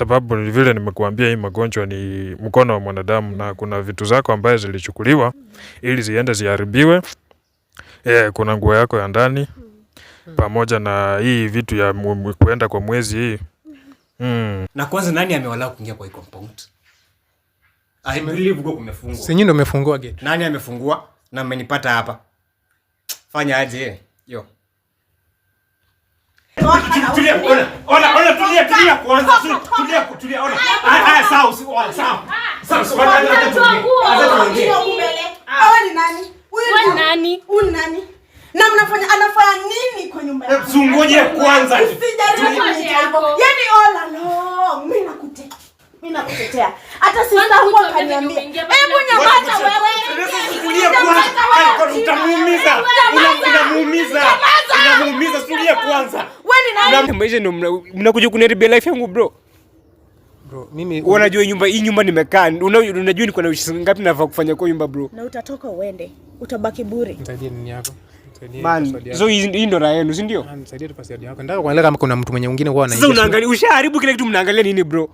sababu vile nimekuambia hii magonjwa ni mkono wa mwanadamu na kuna vitu zako ambaye zilichukuliwa ili ziende ziharibiwe. Kuna nguo yako ya ndani pamoja na hii vitu ya kuenda kwa mwezi hii. Na kwanza nani amewala kuingia kwa hii compound? I believe uko kumefungwa. Si nyinyi ndio mmefungua gate. Nani amefungua na mmenipata hapa? Fanya aje? Yo. Tulia kwanza. Tulia ona. Sawa. Ni nani? Huyu ni nani? Na anafanya nini kwa nyumba yangu? Ngoje kwanza. Yaani all along mimi nakutetea. Hata sista wangu akaniambia, "Hebu nyamaza wewe." Tulia kwanza. Unamuumiza. Tulia kwanza. Wewe ni nani? Maisha ndio mnakuja kuniharibia life yangu bro. Bro, mimi unajua hii nyumba nimekaa. Unajua niko na ushi ngapi nafaa kufanya kwa nyumba bro? Na utatoka uende. Utabaki bure. Nisaidie nini yako? Man, so hii ndo raha yenu, si ndio? Nisaidie tu password yako. Nataka kuangalia kama kuna mtu mwingine huwa anaingia. Sasa unaangalia, ushaharibu kile kitu, mnaangalia nini bro?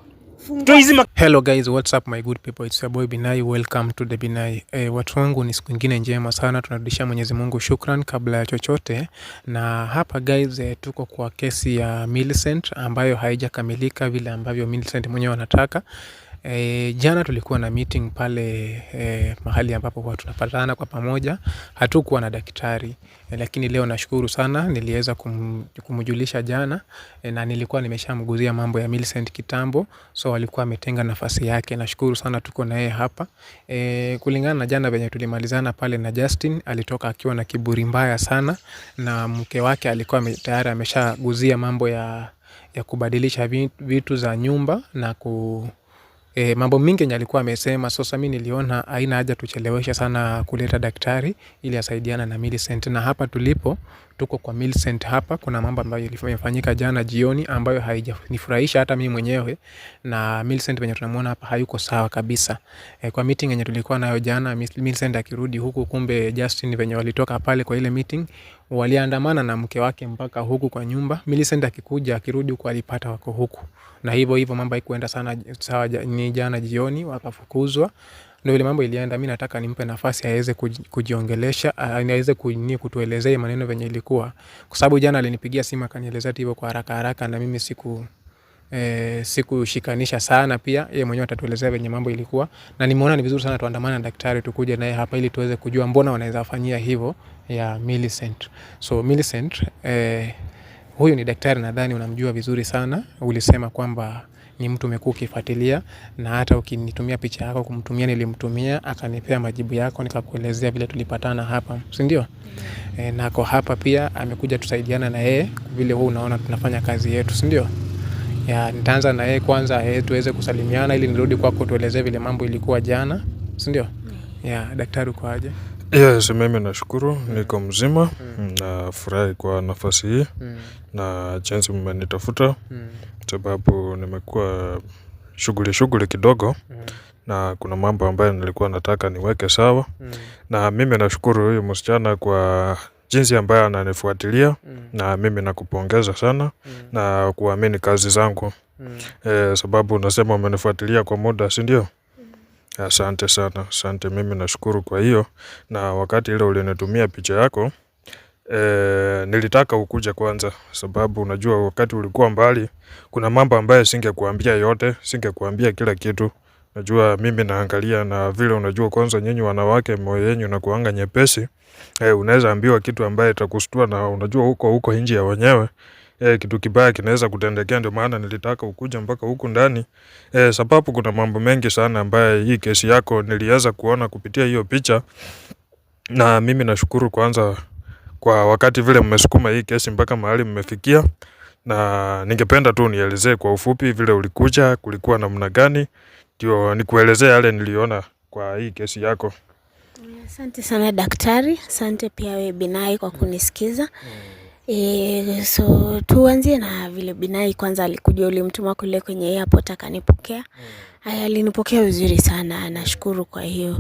Hello guys, what's up my good people? It's your boy Binai. Welcome to the Binai. Watu wangu, ni siku nyingine njema sana. Tunarudishia Mwenyezi Mungu shukran kabla ya chochote. Na hapa guys, tuko kwa kesi ya Millicent ambayo haijakamilika vile ambavyo Millicent mwenyewe anataka. Jana tulikuwa na meeting pale mahali ambapo kwa tunapatana kwa pamoja. Hatukuwa na daktari, lakini leo nashukuru sana niliweza kumjulisha jana, na nilikuwa nimeshamguzia mambo ya Millicent kitambo, so alikuwa ametenga nafasi yake. Nashukuru sana tuko na yeye hapa. Kulingana na jana venye tulimalizana pale na Justin, alitoka akiwa na kiburi mbaya sana, na mke wake alikuwa tayari ameshaguzia mambo ya kubadilisha vitu za nyumba na mambo mingi yenye alikuwa amesema. Sasa mimi niliona haina haja tuchelewesha sana kuleta daktari ili asaidiana na Millicent. Na hapa tuko kwa Millicent hapa. Kuna mambo ambayo ilifanyika jana jioni ambayo haijanifurahisha hata mimi mwenyewe, na Millicent venye tunamuona hapa hayuko sawa kabisa. Kwa meeting yenye tulikuwa nayo jana, Millicent akirudi huku, kumbe Justin venye walitoka pale kwa ile meeting waliandamana na mke wake mpaka huku kwa nyumba. Millicent akirudi huku alipata wako huku, na hivyo mambo haikuenda sana sawa. Ni jana jioni wakafukuzwa. Ndio ile mambo ilienda. Mimi nataka nimpe nafasi aweze kujiongelesha, aweze kutuelezea maneno venye ilikuwa, kwa sababu jana alinipigia simu akanielezea hivyo kwa haraka na mimi sikushikanisha sana. Pia yeye mwenyewe atatuelezea venye mambo ilikuwa, na nimeona ni vizuri sana tuandamane na daktari tukuje naye hapa ili tuweze kujua mbona wanaweza fanyia hivyo ya Millicent. So Millicent, huyu ni daktari, nadhani unamjua vizuri sana. Ulisema kwamba ni mtu umekuwa ukifuatilia, na hata ukinitumia picha yako kumtumia nilimtumia, akanipea majibu yako, nikakuelezea vile tulipatana hapa, si ndio? Na kwa hapa pia amekuja tusaidiana na yeye vile wewe unaona tunafanya kazi yetu, si ndio? Nitaanza na yeye kwanza, tuweze kusalimiana ili nirudi kwako tuelezee vile mambo ilikuwa jana, si ndio? Daktari uko aje? Yes, mimi nashukuru niko mzima. Na furahi kwa nafasi hii na jinsi mmenitafuta, sababu nimekuwa shughuli kidogo na kuna mambo ambayo nilikuwa nataka niweke sawa. Na mimi nashukuru huyu msichana kwa jinsi ambayo ananifuatilia, na mimi nakupongeza sana na kuamini kazi zangu. Sababu unasema umenifuatilia kwa muda, si ndio? Asante sana, asante. Mimi nashukuru kwa hiyo. Na wakati ile ulinitumia picha yako, nilitaka ukuje kwanza, sababu unajua wakati ulikuwa mbali kuna mambo ambayo singekuambia yote, singekuambia kila kitu. Najua mimi naangalia, na vile unajua kwanza nyinyi wanawake moyo yenu na kuanga nyepesi. Unaweza ambiwa kitu ambaye itakustua, na unajua huko nje ya wenyewe kitu kibaya kinaweza kutendekea. Ndio maana nilitaka ukuje mpaka huku ndani, sababu kuna mambo mengi sana ambaye hii kesi yako niliweza kuona kupitia hiyo picha. Na mimi nashukuru kwanza kwa wakati vile mmesukuma hii kesi mpaka mahali mmefikia, na ningependa tu nielezee kwa ufupi vile ulikuja, kulikuwa namna gani, ndio nikuelezea yale niliona kwa hii kesi yako. Asante sana daktari, asante pia wewe Binai kwa kunisikiza. So tuanzie na vile Binai kwanza alikuja, ulimtuma kule kwenye airport akanipokea. Alinipokea vizuri sana, nashukuru kwa hiyo.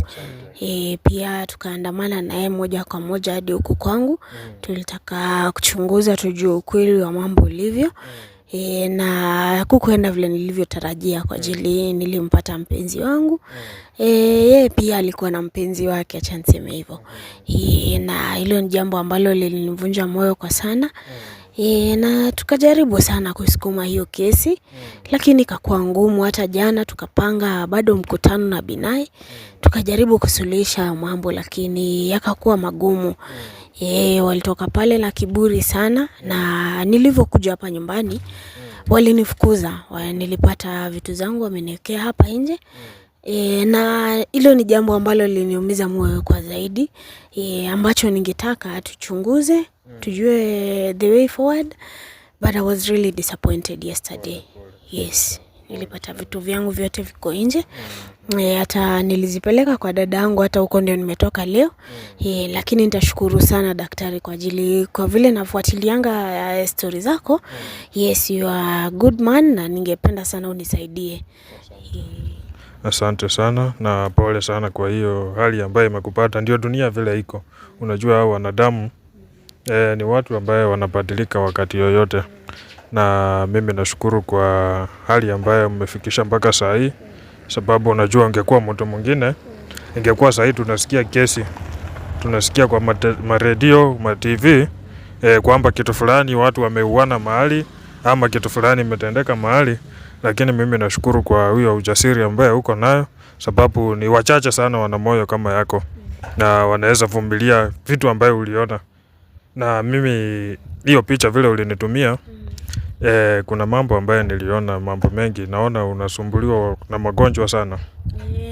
Pia tukaandamana naye moja kwa moja hadi huku kwangu. Tulitaka kuchunguza tujue ukweli wa mambo ulivyo. na kukuenda vile nilivyotarajia kwa ajili nilimpata mpenzi wangu. Yeye pia alikuwa na mpenzi wake, acha niseme hivyo. Na hilo ni jambo ambalo lilinivunja moyo kwa sana. Na tukajaribu sana kusukuma hiyo kesi, lakini ikakuwa ngumu. Hata jana tukapanga bado mkutano na Binai, tukajaribu kusuluhisha mambo, lakini yakakuwa magumu. Walitoka pale na kiburi sana, na nilivyokuja hapa nyumbani walinifukuza. Nilipata vitu zangu wameniwekea hapa nje. Na hilo ni jambo ambalo liniumiza moyo kwa zaidi, ambacho ningetaka tuchunguze, tujue the way forward, but I was really disappointed yesterday. Yes, nilipata vitu vyangu vyote viko nje. Hata nilizipeleka kwa dada yangu, hata huko ndio nimetoka leo. Lakini nitashukuru sana daktari kwa ajili, kwa vile nafuatilianga story zako. Yes, you are a good man, na ningependa sana unisaidie. Asante sana na pole sana kwa hiyo hali ambayo imekupata. Ndio dunia vile iko. Unajua hao wanadamu ni watu ambaye wanabadilika wakati yoyote. Na mimi nashukuru kwa hali ambayo mmefikisha mpaka saa hii, sababu unajua ungekuwa mtu mwingine, ingekuwa saa hii tunasikia kesi, tunasikia kwa maredio, ma TV kwamba kitu fulani watu wameuana mahali ama kitu fulani imetendeka mahali. Lakini mimi nashukuru kwa huyo ujasiri ambaye uko nayo, sababu ni wachache sana wana moyo kama yako na wanaweza vumilia vitu ambayo uliona. Na mimi hiyo picha vile ulinitumia, kuna mambo ambayo niliona, mambo mengi. Naona unasumbuliwa na magonjwa sana.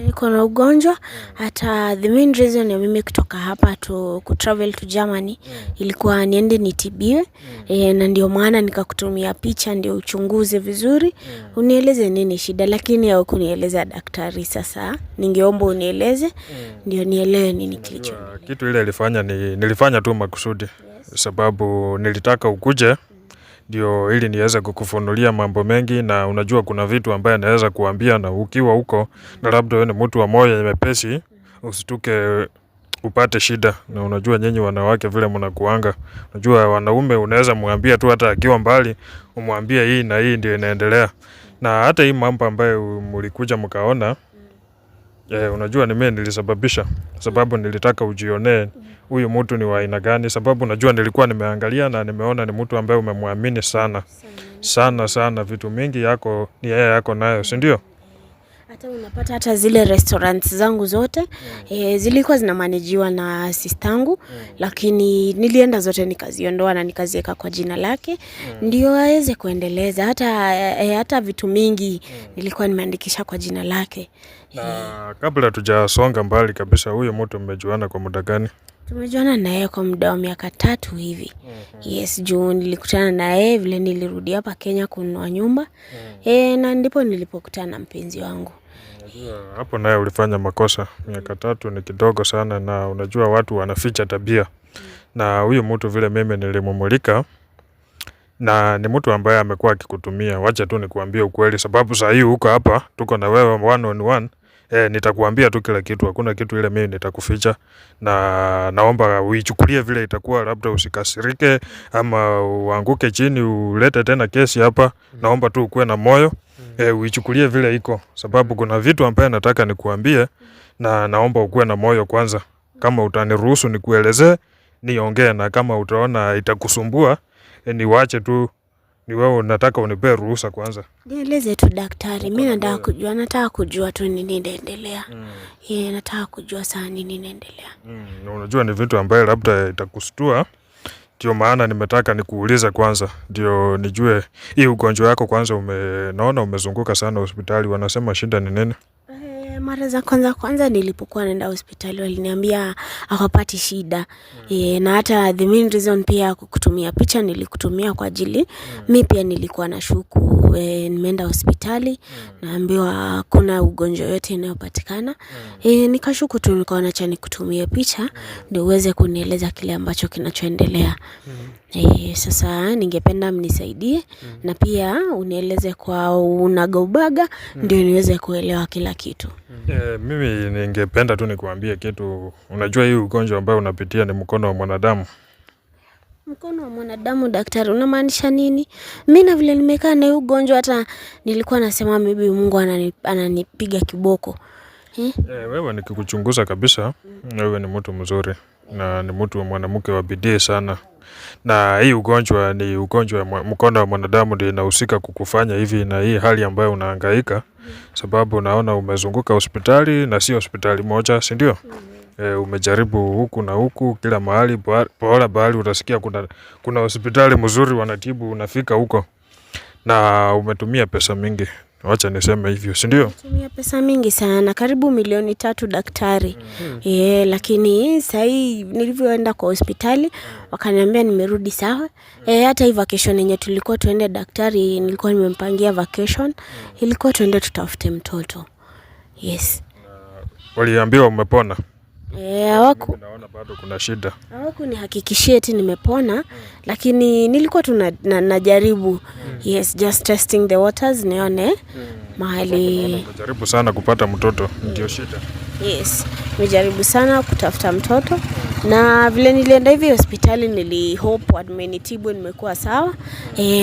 Niko na ugonjwa. Hata the main reason ya mimi kutoka hapa kutravel to Germany ilikuwa niende nitibiwe. Na ndio maana nikakutumia picha ndio uchunguze vizuri, unieleze nini shida, lakini haukunieleza daktari. Sasa ningeomba unieleze ndio nielewe nini kilicho. Kitu ile nilifanya tu makusudi, sababu nilitaka ukuje ndio ili niweze kukufunulia mambo mengi. Na unajua kuna vitu ambaye naweza kuambia, na ukiwa huko na labda wewe ni mtu wa moyo nyepesi, usituke upate shida. Na unajua nyinyi wanawake vile mnakuanga, unajua wanaume unaweza muambia tu hata akiwa mbali, umwambie hii na hii ndio inaendelea. Na hata hii mambo ambayo mlikuja mkaona, unajua ni mimi nilisababisha, sababu nilitaka ujionee huyu mtu ni wa aina gani, sababu unajua nilikuwa nimeangalia na nimeona ni mtu ambaye umemwamini sana sana sana. Vitu mingi yako ni yeye yako nayo, si ndio? Hata unapata hata zile restaurants zangu zote zilikuwa zinamanajiwa na sistangu, lakini nilienda zote nikaziondoa na nikaziweka kwa jina lake ndio aweze kuendeleza. Hata vitu mingi nilikuwa nimeandikisha kwa jina lake. Na kabla tujasonga mbali kabisa, huyo mtu mmejuana kwa muda gani? Tumejuana na yeye kwa muda wa miaka 3 hivi. Yes, juu nilikutana na yeye vile nilirudi hapa Kenya kununua nyumba. Na ndipo nilipokutana na mpenzi wangu. Hapo naye ulifanya makosa. Miaka 3 ni kidogo sana, na unajua watu wanaficha tabia. Na huyu mtu vile mimi nilimumulika, na ni mtu ambaye amekuwa akikutumia. Wacha tu nikuambie ukweli, sababu saa hii uko hapa tuko na wewe 1-on-1. Nitakuambia tu kila kitu, hakuna kitu ile mimi nitakuficha. Na naomba uichukulie vile itakuwa, labda usikasirike ama uanguke chini ulete tena kesi hapa. Naomba tu ukuwe na moyo, uichukulie vile iko, sababu kuna vitu ambaye nataka nikuambie, na naomba ukuwe na moyo kwanza. Kama utaniruhusu nikuelezee, niongee, na kama utaona itakusumbua niwache tu. Ni wewe unataka unipe ruhusa kwanza. Nieleze tu daktari, mimi nataka kujua tu nini inaendelea. Nataka kujua sana nini inaendelea. Unajua ni vitu ambaye labda itakustua. Ndio maana nimetaka nikuulize kwanza, ndio nijue hii ugonjwa yako kwanza. Naona umezunguka sana hospitali, wanasema shida ni nini? Mara za kwanza nilipokuwa naenda hospitali waliniambia hawapati shida. Na hata the main reason pia kukutumia picha nilikutumia kwa ajili mimi pia nilikuwa na shuku. Nimeenda hospitali naambiwa kuna ugonjwa yote inayopatikana. Nikashuku tu, nikaona acha nikutumie picha ndio uweze kunieleza kile ambacho kinachoendelea. Sasa ningependa mnisaidie na pia unieleze kwa unagaubaga ndio niweze kuelewa kila kitu. Mimi ningependa tu nikuambie kitu. Unajua hii ugonjwa ambao unapitia ni mkono wa mwanadamu. Mkono wa mwanadamu daktari, unamaanisha nini? Mimi na vile nimekaa na ugonjwa hata nilikuwa nasema maybe Mungu ananipiga kiboko. Wewe nikikuchunguza kabisa, wewe ni mtu mzuri na ni mtu mwanamke wa bidii sana. Na hii ugonjwa ni ugonjwa mkono wa mwanadamu ndio inahusika kukufanya hivi na hii hali ambayo unahangaika, sababu naona umezunguka hospitali na si hospitali moja, si ndio? Umejaribu huku na huku kila mahali, bora bahali utasikia kuna hospitali mzuri wanatibu, unafika huko na umetumia pesa mingi. Wacha niseme hivyo, si ndio? Tumia pesa mingi sana, karibu 3 daktari. Lakini sahii nilivyoenda kwa hospitali wakaniambia nimerudi sawa. Hata hii vacation yenye tulikuwa tuende daktari, nilikuwa nimempangia vacation, ilikuwa tuende tutafute mtoto. Yes. Waliambiwa umepona? Naona bado kuna shida. Hawakunihakikishia eti nimepona, lakini nilikuwa tu najaribu. Yes, just testing the waters nione mahali. Najaribu sana kupata mtoto, ndio shida. Yes, nimejaribu sana kutafuta mtoto na vile nilienda hivi hospitali nilihope wamenitibu nimekuwa sawa.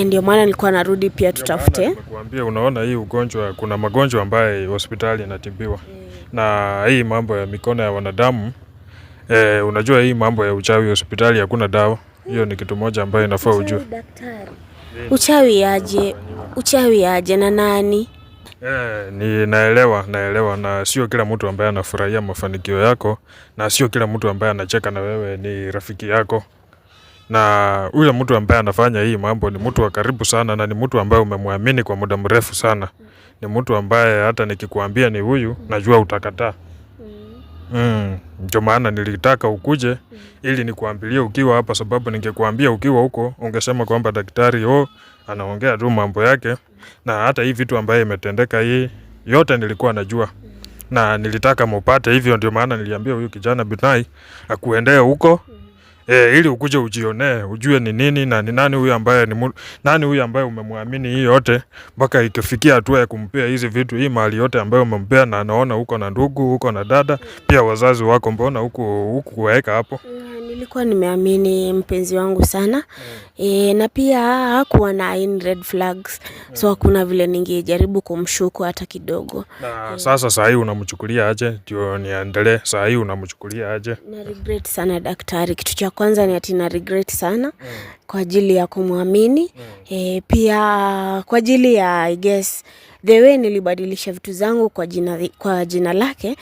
Ndio maana nilikuwa narudi pia tutafute. Nimekuambia unaona hii ugonjwa, kuna magonjwa ambayo hospitali inatibiwa. Na hii mambo ya mikono ya wanadamu, unajua hii mambo ya uchawi hospitali hakuna dawa. Hiyo ni kitu moja ambayo inafaa ujue. Uchawi aje na nani? Ni naelewa na sio kila mtu ambaye anafurahia mafanikio yako, na sio kila mtu ambaye anacheka na wewe ni rafiki yako. Na ule mtu ambaye anafanya hii mambo ni mtu wa karibu sana na ni mtu ambaye umemwamini kwa muda mrefu sana. Ni mtu ambaye hata nikikuambia ni huyu najua utakataa. Ndio maana nilitaka ukuje ili nikuambilie ukiwa hapa, sababu ningekuambia ukiwa huko ungesema kwamba daktari anaongea tu mambo yake. Na hata hii vitu ambaye imetendeka hii yote nilikuwa najua. Na nilitaka mpate hivyo, ndio maana niliambia huyu kijana Binai akuendee huko. Ili ukuje ujionee, ujue ni nini na ni nani huyu ambaye umemwamini hii yote mpaka ikifikia hatua ya kumpea hizi vitu, hii mali yote ambayo umempea, na anaona huko na ndugu, huko na dada, pia wazazi wako, mbona huku kuweka hapo? Nilikuwa nimeamini mpenzi wangu sana. Na pia hakuwa na red flags. So hakuna vile ningejaribu kumshuku hata kidogo. Na sasa saa hii unamchukulia aje? Ndio niendelee. Saa hii unamchukulia aje? Na regret sana daktari. Kitu cha kwanza ni ati na regret sana kwa ajili ya kumwamini. Pia kwa ajili ya I guess the way nilibadilisha vitu zangu kwa jina lake.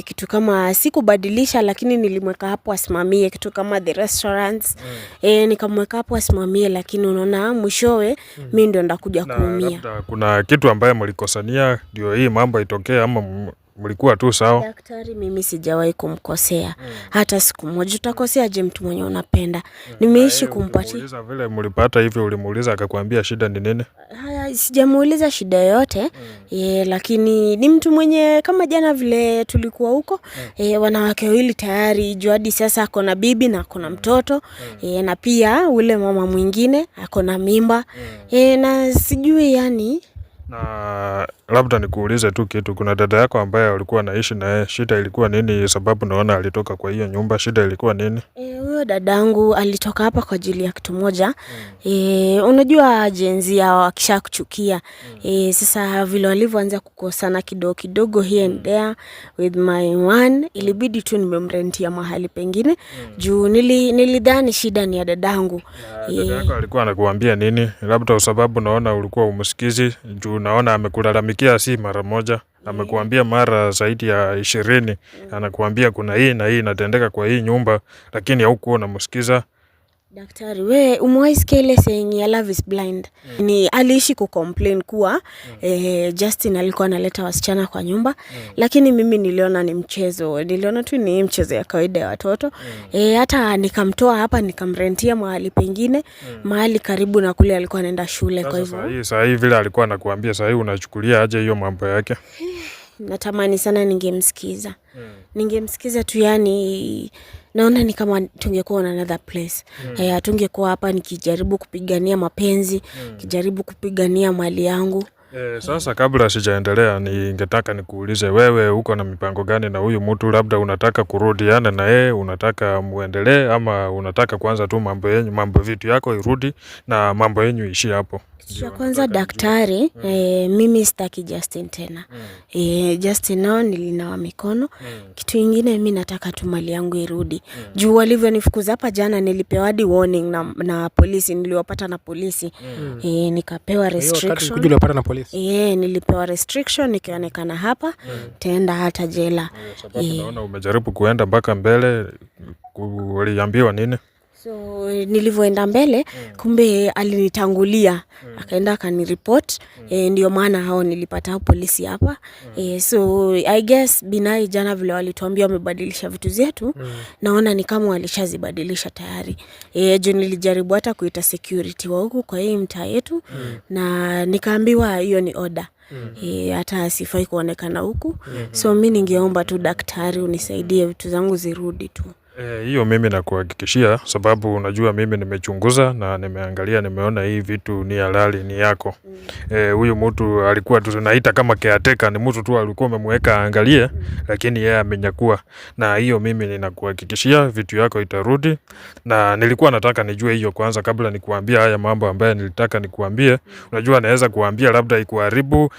Kitu kama sikubadilisha, lakini nilimweka hapo asimamie kitu kama the restaurants. Nikamweka hapo asimamie, lakini unaona mwishowe mimi ndio ndakuja kuumia. Kuna kitu ambaye mlikosania ndio hii mambo itokee, ama mlikuwa tu sawa? Daktari, mimi sijawahi kumkosea hata siku moja. Utakosea je mtu mwenye unapenda? Nimeishi kumpatia. Ulimuuliza vile mlipata hivyo, ulimuuliza akakwambia shida ni nini? Sijamuuliza shida yote. Lakini ni mtu mwenye kama jana vile tulikuwa huko, wanawake wawili tayari, hadi sasa ako na bibi na ako na mtoto. Na pia ule mama mwingine ako na mimba. Na sijui yani. Na labda nikuulize tu kitu, kuna dada yako ambaye alikuwa anaishi na yeye, shida ilikuwa nini? Sababu naona alitoka kwa hiyo nyumba, shida ilikuwa nini? Huyo dadangu alitoka hapa kwa ajili ya kitu moja. Unajua jenzi yao wakisha kuchukia. Sasa vile walivyoanza kukosana kidogo here and there with my one, ilibidi tu nimemrentia mahali pengine. Juu nilidhani shida ni ya dadangu. Dada yako alikuwa anakuambia nini? Labda sababu naona ulikuwa umsikizi, juu naona amekulalamikia si mara moja. Amekuambia mara zaidi ya 20. Anakuambia kuna hii na hii inatendeka kwa hii nyumba, lakini haukuwa unamsikiza. Daktari, we umewahi sikia ile saying ya love is blind? Ni aliishi kucomplain kuwa Justin alikuwa analeta wasichana kwa nyumba, lakini mimi niliona ni mchezo. Niliona tu ni mchezo ya kawaida ya watoto. Hata nikamtoa hapa nikamrentia mahali pengine, mahali karibu na kule alikuwa anaenda shule. Kwa hivyo saa hii vile alikuwa anakuambia, saa hii unachukulia aje hiyo mambo yake? Natamani sana ningemsikiza. Ningemsikiza tu, yani naona ni kama tungekuwa on another place. Tungekuwa hapa nikijaribu kupigania mapenzi, nikijaribu kupigania mali yangu. Sasa kabla sijaendelea, ningetaka nikuulize wewe, uko na mipango gani na huyu mtu? Labda unataka kurudiana na yeye, unataka muendelee, ama unataka kwanza tu mambo vitu yako irudi na mambo yenyu ishi hapo? Cha kwanza daktari, mimi sitaki Justin tena. Justin nao nilinawa mikono. Kitu ingine mimi nataka tu mali yangu irudi. Juu walivyonifukuza hapa jana nilipewa hadi warning na polisi, niliwapata na polisi. Nikapewa restriction. Uliwapata na polisi? Nilipewa restriction, nikionekana hapa taenda hata jela. Sababu naona umejaribu kuenda mpaka mbele, uliambiwa nini? So nilivyoenda mbele, kumbe alinitangulia, akaenda akanireport, ndio maana hao nilipata polisi hapa. So I guess Binai jana vile walituambia wamebadilisha vitu zetu, naona ni kama walishazibadilisha tayari. Juu nilijaribu hata kuita security wa huku kwa hii mtaa yetu, na nikaambiwa hiyo ni order. Hata sifai kuonekana huku. So mimi ningeomba tu daktari unisaidie vitu zangu zirudi tu. Hiyo mimi nakuhakikishia, sababu unajua mimi nimechunguza na nimeangalia, nimeona hii vitu ni halali, ni yako. Huyu mtu alikuwa tunaita kama caretaker, ni mtu tu alikuwa umemweka angalie, lakini yeye amenyakua. Na hiyo mimi ninakuhakikishia vitu yako itarudi, na nilikuwa nataka nijue hiyo kwanza kabla nikuambia haya mambo ambayo nilitaka nikuambie. Unajua naweza kuambia labda ikuharibu,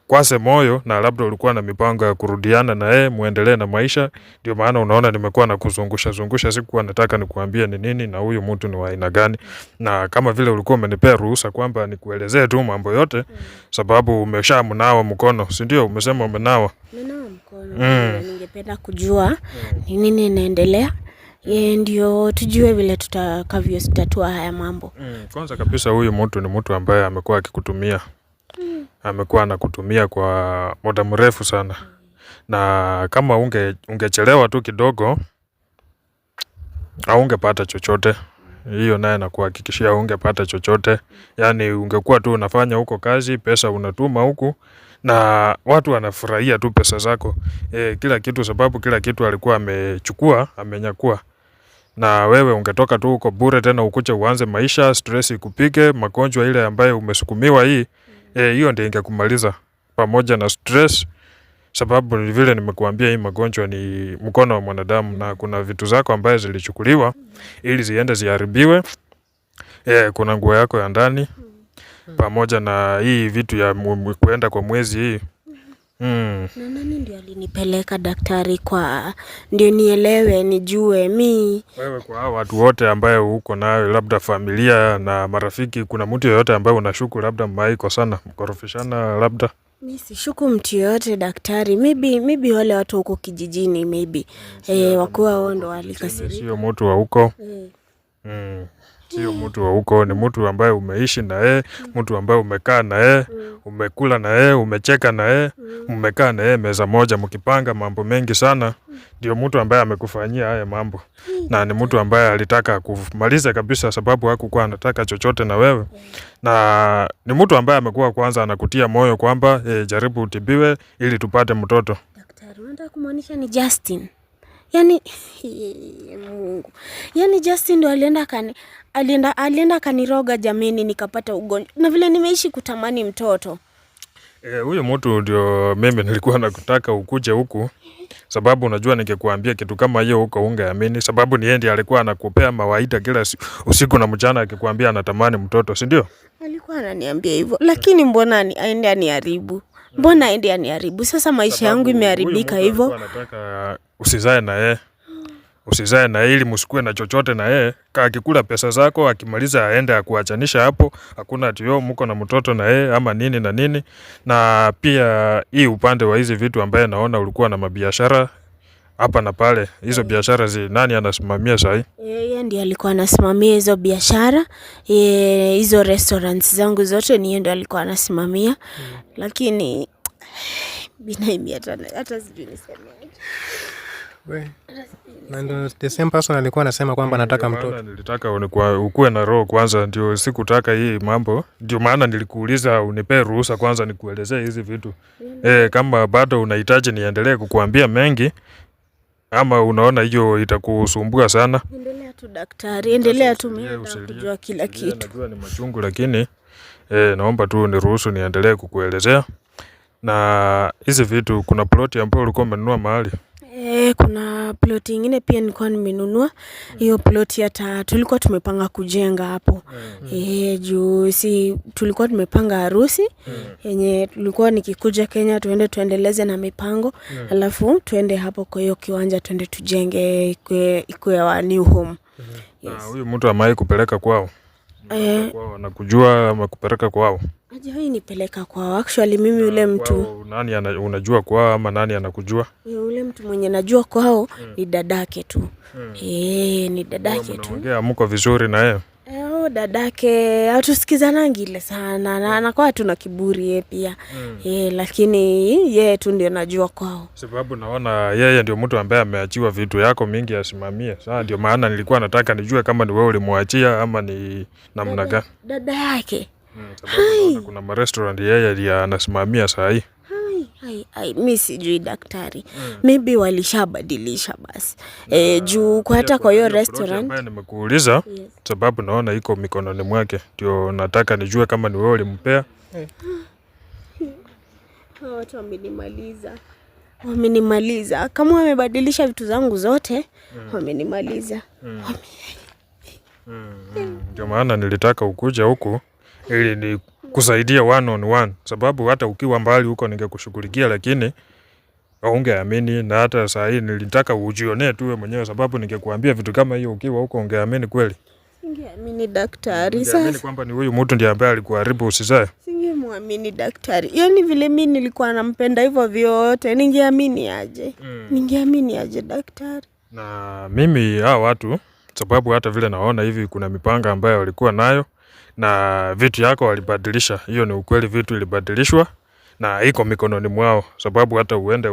kwase moyo, na labda ulikuwa na mipango ya kurudiana na yeye muendelee na maisha. Ndio maana unaona nimekuwa na kuzungusha, sikuwa nataka nikuambie ni nini na huyu mtu ni wa aina gani. Na kama vile ulikuwa umenipea ruhusa kwamba nikuelezee tu mambo yote, sababu umeshamnawa mkono, si ndio? Umesema umenawa. Nimenawa mkono. Ningependa kujua ni nini inaendelea. Ndio tujue vile tutakavyotatua haya mambo. Kwanza kabisa huyu mtu ni mtu ambaye amekuwa akikutumia. Amekuwa anakutumia kwa muda mrefu sana. Na kama ungechelewa tu kidogo, haungepata chochote. Hiyo naye nakuhakikishia ungepata chochote. Yaani ungekuwa tu unafanya huko kazi, pesa unatuma huku, na watu wanafurahia tu pesa zako. Kila kitu, sababu kila kitu alikuwa amechukua, amenyakua. Na wewe ungetoka tu huko bure, tena ukuje uanze maisha, stress ikupige, magonjwa ile ambayo umesukumiwa hii. Hiyo ndio ingekumaliza pamoja na stress, sababu vile nimekuambia hii magonjwa ni mkono wa mwanadamu, na kuna vitu zako ambaye zilichukuliwa ili ziende ziharibiwe. Kuna nguo yako ya ndani pamoja na hii vitu ya kuenda kwa mwezi hii. Na nani ndio alinipeleka daktari kwa ndio nielewe nijue wewe kwa hao watu wote ambaye uko nayo, labda familia na marafiki, kuna mtu yoyote ambaye unashuku labda mmaiko sana mkorofishana labda? Mimi sishuku mtu yoyote daktari, maybe wale watu huko kijijini maybe wakuwa wao ndo walikasirika. Sio mtu wa huko. Sio mtu wa huko, ni mtu ambaye umeishi na yeye, mtu ambaye umekaa na yeye, umekula na yeye, umecheka na yeye, mmekaa na yeye meza moja mkipanga mambo mengi sana. Ndio mtu ambaye amekufanyia haya mambo. Na ni mtu ambaye alitaka kumaliza kabisa, sababu hakukuwa anataka chochote na wewe. Na ni mtu ambaye amekuwa kwanza anakutia moyo kwamba jaribu utibiwe ili tupate mtoto. Daktari, unataka kumaanisha ni Justin? Yaani Mungu. Yaani Justin ndo alienda kaniroga jameni, nikapata ugonjwa. Na vile nimeishi kutamani mtoto. Huyo mtu ndio mimi nilikuwa nakutaka ukuje huku, sababu unajua ningekuambia kitu kama hiyo huko ungeamini, sababu ni yeye ndiye alikuwa anakupea mawaida kila usiku na mchana akikwambia anatamani mtoto, si ndio? Alikuwa ananiambia hivyo, lakini mbona aende aniharibu? Mbona aende aniharibu? Sasa maisha yangu imeharibika hivyo. Anataka usizae na yeye. Usizae na ili msikue na chochote na yeye. Akikula pesa zako, akimaliza aende akuachanisha hapo. Hakuna ati mko na mtoto na yeye ama nini na nini. Na pia hii upande wa hizi vitu ambaye naona ulikuwa na mabiashara hapa na pale. Hizo biashara nani anasimamia sahi? Yeye ndiye alikuwa anasimamia hizo biashara. Hizo restaurants zangu zote ni yeye ndiye alikuwa anasimamia. Lakini Binai hata sijui nisemaje. Na the same person alikuwa anasema kwamba anataka mtoto. Nilitaka ukue na roho kwanza, ndio sikutaka hii mambo. Ndio maana nilikuuliza unipe ruhusa kwanza nikuelezee hizi vitu. Kama bado unahitaji niendelee kukuambia mengi, ama unaona hiyo itakusumbua sana, endelea tu daktari, endelea tu, mimi kujua kila kitu. Najua ni machungu, lakini Naomba tu niruhusu niendelee kukuelezea. Na hizi vitu, kuna ploti ambayo ulikuwa umenunua mahali? Kuna ploti ingine pia nilikuwa nimenunua. Hiyo ploti hata tulikuwa tumepanga kujenga hapo. Juu si tulikuwa tumepanga harusi yenye tulikuwa nikikuja Kenya tuendeleze na mipango, alafu tuende hapo kwa hiyo kiwanja tuende tujenge ikuwe wa new home. Na huyu mtu amewahi kupeleka kwao? Kwao anakujua ama kupeleka kwao? Hajawahi nipeleka kwao. Actually mimi yule mtu nani unajua kwao ama nani anakujua? Yule mtu mwenye najua kwao ni dadake tu. Ni dadake tu. Unaongea mko vizuri na yeye? Dadake hatusikizanangi ile sana na anakuwa tu na kiburi yeye pia. Lakini yeye tu ndio najua kwao. Sababu naona yeye ndio mtu ambaye ameachiwa vitu yako mingi asimamie. Sasa ndio maana nilikuwa nataka nijue kama ni wewe ulimwachia ama ni namna gani. Dada yake. Sababu naona kuna marestaurant yeye ndiye anasimamia saa hii. Mimi sijui daktari. Maybe walishabadilisha basi. Juu kwa hata kwa hiyo restaurant ambaye nimekuuliza, sababu naona iko mikononi mwake. Ndio nataka nijue kama ni wewe ulimpea. Watu wamenimaliza. Kama wamebadilisha vitu zangu zote, wamenimaliza. Ndio maana nilitaka ukuja huku ili ni kusaidia one on one, sababu hata ukiwa mbali huko ningekushughulikia, lakini haungeamini. Na hata saa hii nilitaka ujionee tu wewe mwenyewe, sababu ningekuambia vitu kama hiyo ukiwa huko ungeamini kweli? Singeamini daktari. Ungeamini kwamba ni huyu mtu ndiye ambaye alikuharibu usizae? Singemwamini daktari. Yaani vile mimi nilikuwa nampenda hivyo vyote, ningeamini aje? Ningeamini aje daktari? Na mimi hao watu, sababu hata vile naona hivi kuna mipanga ambayo walikuwa nayo na vitu yako walibadilisha. Hiyo ni ukweli, vitu ilibadilishwa na iko mikononi mwao, sababu hata uende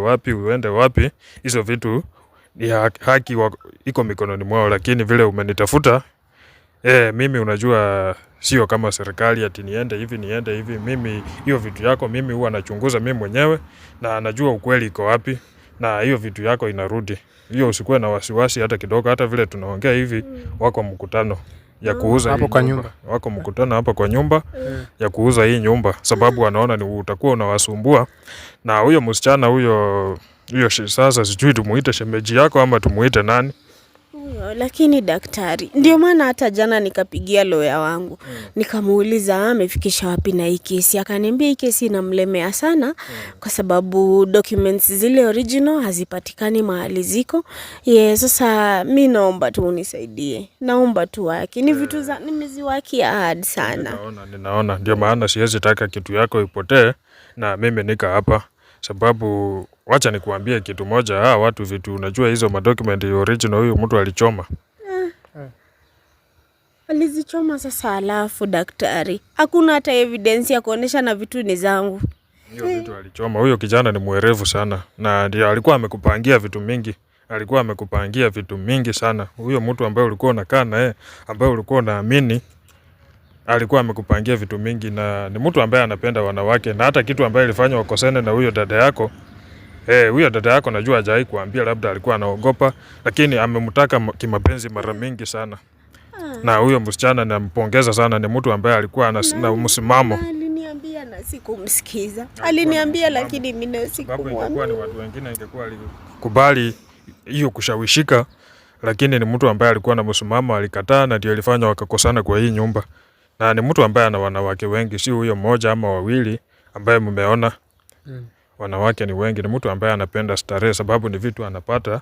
wapi hizo vitu ni haki iko mikononi mwao. Lakini vile umenitafuta mimi unajua sio kama serikali ati niende hivi. Mimi hiyo vitu yako mimi huwa nachunguza mimi mwenyewe na najua ukweli iko wapi, na hiyo vitu yako inarudi. Hiyo usikuwe na wasiwasi hata kidogo. Hata vile tunaongea hivi wako mkutano ya kuuza hapo kwa nyumba. Wako mkutano hapa kwa nyumba ya kuuza hii nyumba, sababu wanaona ni utakuwa unawasumbua. Na huyo msichana huyo sasa sijui tumuite shemeji yako ama tumuite nani? Lakini daktari, ndio maana hata jana nikapigia lawyer wangu. Nikamuuliza amefikisha wapi na hii kesi. Akaniambia hii kesi inamlemea sana kwa sababu documents zile original hazipatikani mahali ziko. Sasa mimi naomba tu unisaidie. Naomba tu haki. Ni vitu za nimeziwakia hard sana. Ninaona ndio maana siwezi taka kitu yako ipotee, na mimi nika hapa. Sababu wacha nikuambie kitu moja, watu vitu unajua hizo madocument original huyu mtu alichoma. Alizichoma sasa, alafu daktari hakuna hata evidence ya kuonesha na vitu ni zangu. Hiyo vitu alichoma. Huyo kijana ni mwerevu sana, na ndio alikuwa amekupangia vitu mingi sana. Huyo mtu ambaye ulikuwa unakaa naye, ambaye ulikuwa unaamini, alikuwa amekupangia vitu mingi, na ni mtu ambaye anapenda wanawake. Na hata kitu ambaye ilifanya wakosane na huyo dada yako, huyo dada yako najua hajawahi kuambia, labda alikuwa anaogopa, lakini amemtaka kimapenzi mara mingi sana. Na huyo msichana nampongeza sana, ni mtu ambaye alikuwa na msimamo. Aliniambia na sikumsikiza. Aliniambia lakini mimi sikumwamini. Ingekuwa ni watu wengine ingekuwa alikubali hiyo kushawishika, lakini ni mtu ambaye alikuwa na msimamo, alikataa, na ndio ilifanya wakakosana kwa hii nyumba. Na ni mtu ambaye ana wanawake wengi, si huyo mmoja ama wawili ambaye mmeona. Wanawake ni wengi. Ni mtu ambaye anapenda starehe, sababu ni vitu anapata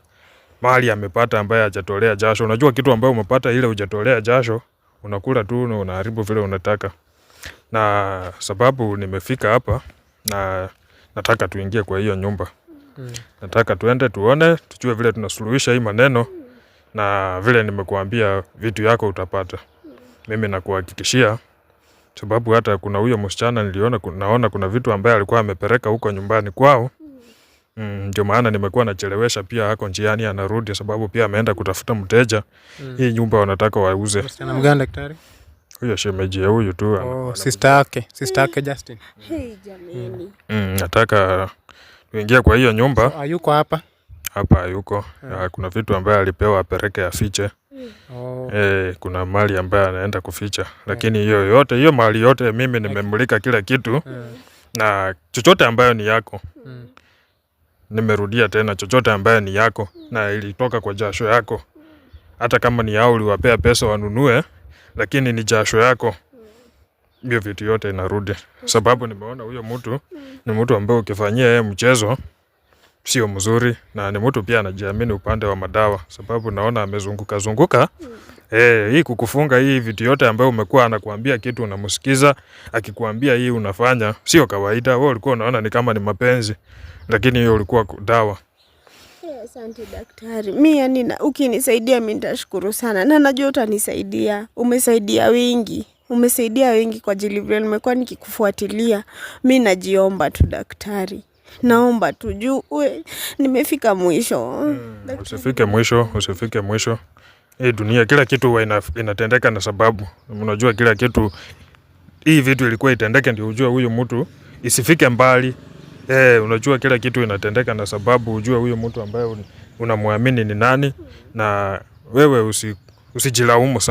mali amepata ambaye hajatolea jasho. Unajua kitu ambaye umepata ile hujatolea jasho, unakula tu na unaharibu vile unataka. Na sababu nimefika hapa na nataka tuingie kwa hiyo nyumba. Nataka tuende tuone, tujue vile tunasuluhisha hii maneno, na vile nimekuambia vitu yako utapata. Mimi nakuhakikishia, sababu hata kuna huyo msichana naona kuna vitu ambaye alikuwa amepeleka huko nyumbani kwao. Ndio maana nimekuwa nachelewesha pia hako njiani anarudi, sababu pia ameenda kutafuta mteja. Hii nyumba wanataka wauze. Msichana mgani daktari? Huyo shemeji huyu tu. Sister yake Justin. Jamani. Nataka tuingie kwa hiyo nyumba. Hayuko hapa? Hapa hayuko. Kuna vitu ambaye alipewa apeleke afiche. Kuna mali ambayo anaenda kuficha. Lakini hiyo mali yote mimi nimemulika kila kitu. Na chochote ambayo ni yako. Nimerudia tena, chochote ambayo ni yako na ilitoka kwa jasho yako. Hata kama ni hao uliwapea pesa wanunue, lakini ni jasho yako. Hiyo vitu yote inarudi. Sababu nimeona huyo mtu ni mtu ambaye ukifanyia yeye mchezo sio mzuri, na ni mtu pia anajiamini upande wa madawa. Sababu naona amezunguka. Hii kukufunga hii vitu yote ambayo umekuwa anakuambia kitu unamsikiza, akikuambia hii unafanya, sio kawaida. Wewe ulikuwa unaona ni kama ni mapenzi, lakini hiyo ulikuwa dawa. Asante daktari. Mimi ukinisaidia mimi nitashukuru sana. Na najua utanisaidia. Umesaidia wengi kwa ajili vile nimekuwa nikikufuatilia. Mimi najiomba tu daktari. Naomba tu juu nimefika mwisho. Usifike mwisho. Hii dunia kila kitu huwa inatendeka na sababu. Unajua kila kitu, hii vitu ilikuwa itendeke ndio ujue huyu mtu isifike mbali. Unajua kila kitu inatendeka na sababu, ujue huyu mtu ambaye unamwamini ni nani. Na wewe usijilaumu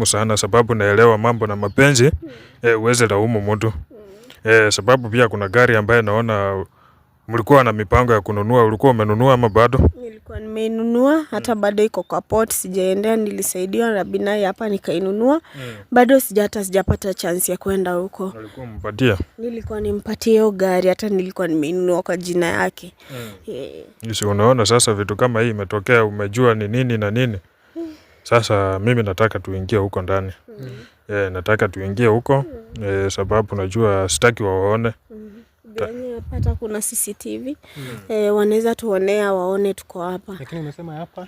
sana sababu naelewa mambo na mapenzi. Uweze laumu mtu. Sababu pia kuna gari ambaye naona mlikuwa na mipango ya kununua. Ulikuwa umenunua ama bado? Nilikuwa nimeinunua, hata bado iko kwa port, sijaendea. Nilisaidiwa na Binai hapa nikainunua. Bado sijapata chance ya kwenda huko. Ulikuwa umpatia? Nilikuwa nimpatie hiyo gari, hata nilikuwa nimeinunua kwa jina yake. Unaona sasa vitu kama hii imetokea, umejua ni nini na nini. Sasa mimi nataka tuingie huko ndani. Nataka tuingie huko. Sababu najua sitaki waone. Hata kuna CCTV. Wanaweza tuonea waone tuko hapa. Lakini umesema hapa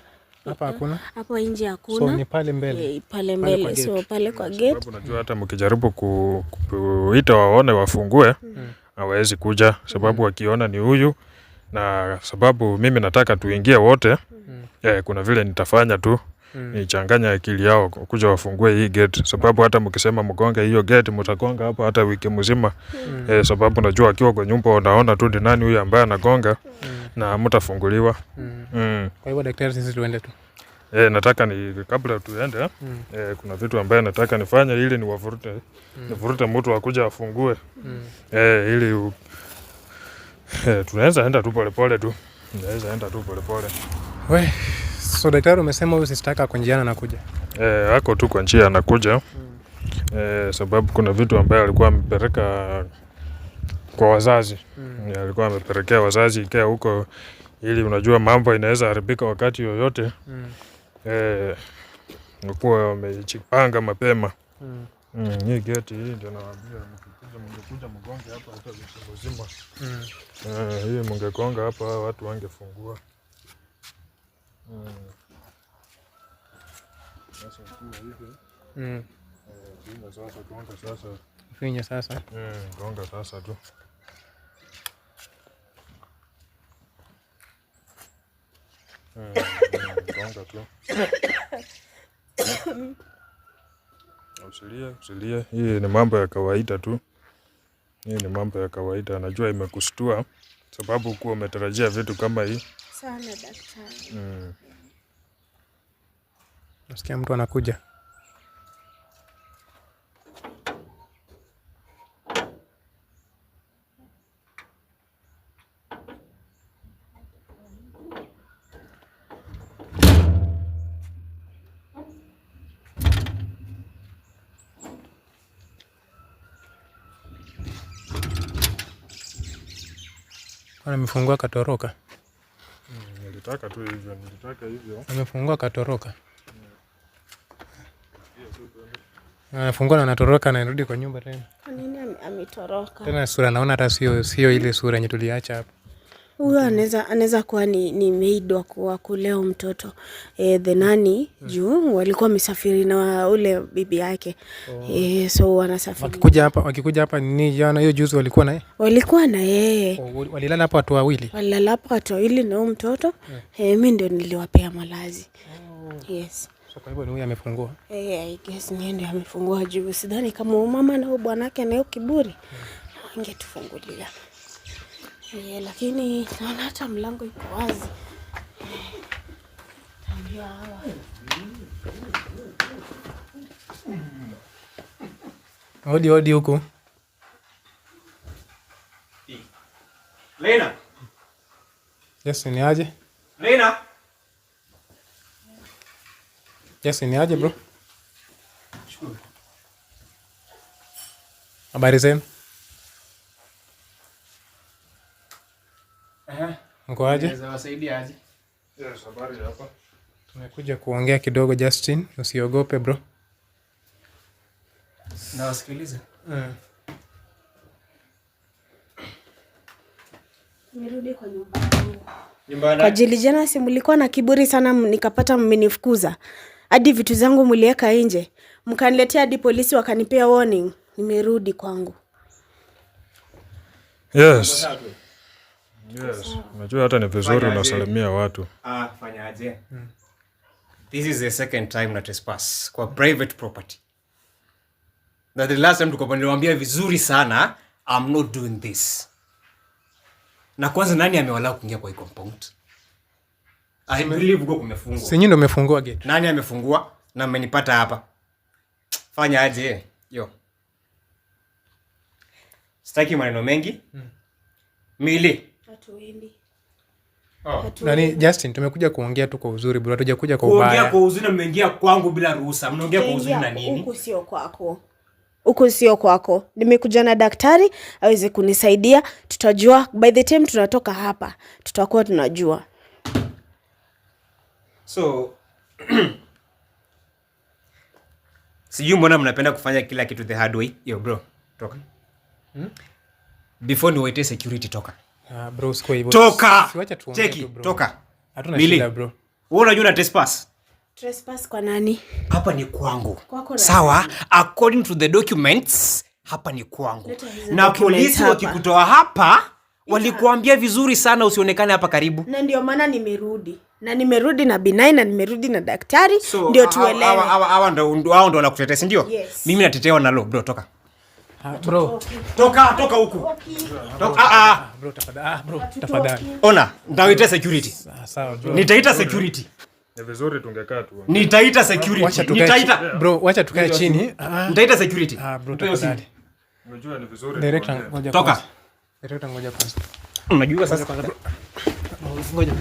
hakuna? Hapa nje hakuna. So ni pale mbele? Pale mbele, so pale kwa gate. Sababu najua hata mkijaribu kuita waone wafungue, hawezi kuja. Sababu wakiona ni huyu. Na sababu mimi nataka tuingie wote. Kuna vile nitafanya tu. Nichanganya akili yao kuja wafungue hii gate. Sababu hata mkisema mgonge hiyo gate, mtagonga hapa hata wiki mzima. Sababu najua akiwa kwa nyumba wanaona tu ni nani huyu ambaye anagonga. Na mtafunguliwa. Kwa hivyo daktari, sisi tuende tu? Nataka kabla tuende, kuna vitu ambaye nataka nifanye ili nivurute mtu akuja afungue. Ili tunaweza enda tu polepole tu. So daktari, umesema huyu sistaka kwa njia anakuja? Hako tu kwa njia anakuja. Sababu kuna vitu ambaye alikuwa amepeleka kwa wazazi. Alikuwa amepelekea wazazi ikea huko, ili unajua mambo inaweza haribika wakati yoyote. Nikuwa wamejipanga mapema. Hii geti hii ndio nawaambia, mngekuja mgonge hapa hata wiki mzima. Hii mngegonga hapa watu wangefungua. Sasa hivi. Finya sasa. Gonga sasa tu. Gonga tu. Usilie. Hii ni mambo ya kawaida tu. Najua imekustua sababu kuwa umetarajia vitu kama hii. Sana daktari. Nasikia mtu anakuja. Amefungua katoroka. Nilitaka hivyo. Amefungua katoroka. Anafungua na anatoroka na anarudi kwa nyumba tena. Kwa nini ametoroka? Tena sura naona hata sio ile sura yenye tuliacha hapa. Huyo anaweza kuwa ni maid wa kuleo mtoto. The nanny juu walikuwa wamesafiri na ule bibi yake. So wanasafiri. Wakikuja hapa ni jana hiyo juzi walikuwa na yeye? Walikuwa na yeye. Walilala hapa watu wawili? Walilala hapa watu wawili na huyo mtoto. Mimi ndio niliwapea malazi. Yes. So kwa hivyo ni huyu amefungua? I guess ni ndio amefungua juu. Sidhani kama mama na bwanake na hiyo kiburi wangetufungulia. Lakini naona hata mlango iko wazi. Hodi huku. Lena. Yes, ni aje? Lena. Yes, ni aje bro? Habari zenu? Mko aje? Naweza wasaidia aje? Yes, habari hapa. Tumekuja kuongea kidogo Justin, usiogope bro. Na wasikilize. Nimerudi kwa nyumba yangu. Kwa ajili jana si mlikuwa na kiburi sana nikapata mmenifukuza. Hadi vitu zangu mliweka nje. Mkaniletea hadi polisi wakanipea warning. Nimerudi kwangu. Yes. Unajua hata ni vizuri unasalimia watu. Fanya aje? This is the second time na trespass kwa private property. Na the last time tuko niliwaambia vizuri sana, I'm not doing this. Na kwanza nani amewalao kuingia kwa hii compound? I believe uko kumefungwa. Si nyinyi ndio mmefungua gate. Nani amefungua na mmenipata hapa? Fanya aje? Yo. Sitaki maneno mengi. Mili. Hatuendi. Nani Justin, tumekuja kuongea tu kwa uzuri bro, hatujakuja kwa ubaya. Kuongea kwa uzuri na mmeingia kwangu bila ruhusa. Mnaongea kwa uzuri na nini? Huku sio kwako. Huku sio kwako. Nimekuja na daktari aweze kunisaidia. Tutajua by the time tunatoka hapa. Tutakuwa tunajua. So sijui mbona mnapenda kufanya kila kitu the hard way. Yo bro, toka. Before niwaite security toka. Bro, siko hivyo. Toka. Siwacha tuongee Cheki, tu bro. toka. Hatuna shida bro. Wewe unajua na trespass? Trespass kwa nani? Hapa ni kwangu. Kwako. Sawa, according to the documents, hapa ni kwangu. Na polisi hapa. wakikutoa hapa, walikuambia vizuri sana usionekane hapa karibu. Na ndio maana nimerudi. Na nimerudi na Binai na nimerudi na daktari, so, ndio tuelewe. Hawa ndio wanakutetea, si ndio? Yes. Mimi natetewa na law, bro, toka. Bro. Okay. Toka huku. Okay. Toka. Bro, tafadhali. Bro, tafadhali. Ona, nitaita security. Sawa bro. Nitaita security. Ni vizuri tungekaa tu. Nitaita security. Nitaita bro, wacha tukae chini. Nitaita security. Bro, tafadhali. Unajua ni vizuri. Director, ngoja. Toka. Director, ngoja kwanza. Unajua sasa. Ngoja.